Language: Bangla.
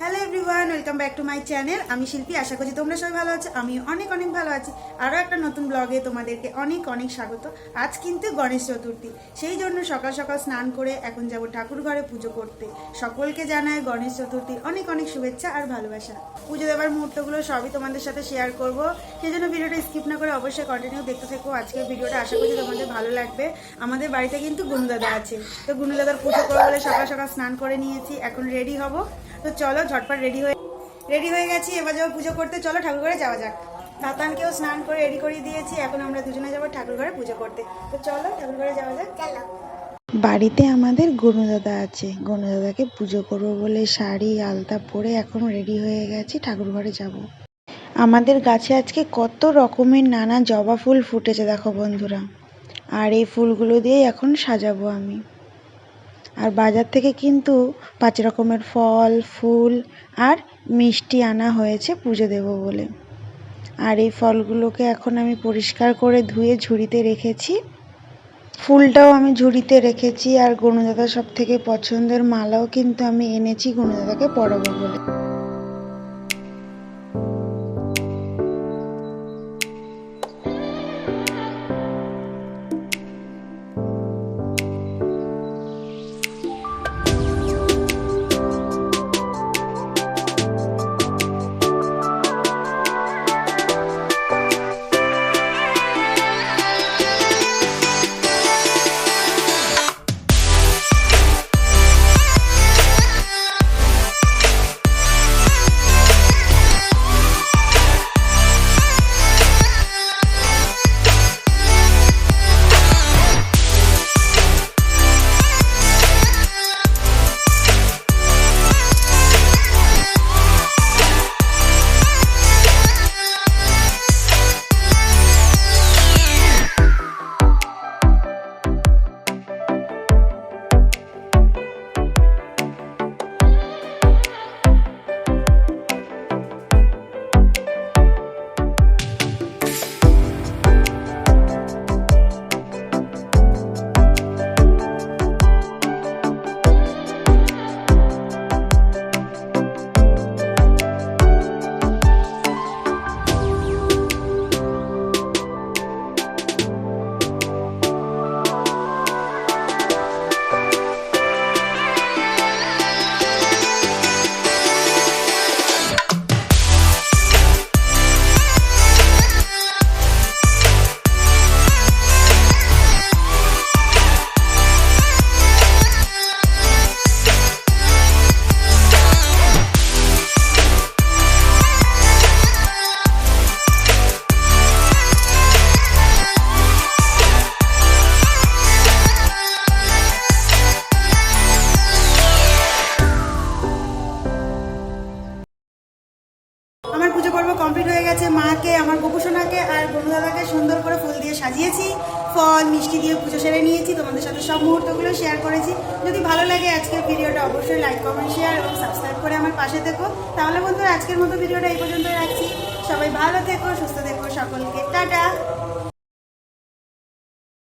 Hello everyone, welcome back to my channel. আমি শিল্পী, আশা করছি তোমরা সবাই ভালো আছো। আমি অনেক অনেক ভালো আছি। আরও একটা নতুন ব্লগে তোমাদেরকে অনেক অনেক স্বাগত। আজ কিন্তু গণেশ চতুর্থী, সেই জন্য সকাল সকাল স্নান করে এখন যাব ঠাকুর ঘরে পুজো করতে। সকলকে জানায় গণেশ চতুর্থীর অনেক অনেক শুভেচ্ছা আর ভালোবাসা। পুজো দেওয়ার মুহূর্তগুলো সবই তোমাদের সাথে শেয়ার করব, সেই জন্য ভিডিওটা স্কিপ না করে অবশ্যই কন্টিনিউ দেখতে থেকো। আজকের ভিডিওটা আশা করছি তোমাদের ভালো লাগবে। আমাদের বাড়িতে কিন্তু গুনুদাদা আছে, তো গুনুদাদার পুজো করবো বলে সকাল সকাল স্নান করে নিয়েছি, এখন রেডি হব। তো চলো ঝটপট রেডি হয়ে গেছি, এবার যাবো পুজো করতে। চলো ঠাকুর ঘরে যাওয়া যাক। তাতানকেও স্নান করে রেডি করে দিয়েছি, এখন আমরা দুজনে যাবো ঠাকুর ঘরে পুজো করতে। তো চলো ঠাকুর ঘরে যাওয়া যাক। চলো। বাড়িতে আমাদের গনুদাদা আছে, গনুদাদাকে পুজো করবো বলে শাড়ি আলতা পরে এখন রেডি হয়ে গেছি, ঠাকুর ঘরে যাব। আমাদের গাছে আজকে কত রকমের নানা জবা ফুল ফুটেছে দেখো বন্ধুরা, আর এই ফুলগুলো দিয়েই এখন সাজাবো আমি। আর বাজার থেকে কিন্তু 5 রকমের ফল ফুল আর মিষ্টি আনা হয়েছে পুজো দেব বলে। আর এই ফলগুলোকে এখন আমি পরিষ্কার করে ধুয়ে ঝুড়িতে রেখেছি, ফুলটাও আমি ঝুড়িতে রেখেছি। আর গনুদাদার সব থেকে পছন্দের মালাও কিন্তু আমি এনেছি গনুদাদাকে পরাবো বলে। আমার পুজো পর্ব কমপ্লিট হয়ে গেছে। মাকে, আমার গোপুসোনাকে আর গনুদাদাকে সুন্দর করে ফুল দিয়ে সাজিয়েছি, ফল মিষ্টি দিয়ে পুজো সেরে নিয়েছি। তোমাদের সাথে সব মুহূর্তগুলো শেয়ার করেছি। যদি ভালো লাগে আজকের ভিডিওটা অবশ্যই লাইক কমেন্ট শেয়ার এবং সাবস্ক্রাইব করে আমার পাশে থেকো। তাহলে বন্ধুরা আজকের মতো ভিডিওটা এই পর্যন্ত রাখছি। সবাই ভালো থেকো, সুস্থ থেকো, সকলকে টাটা।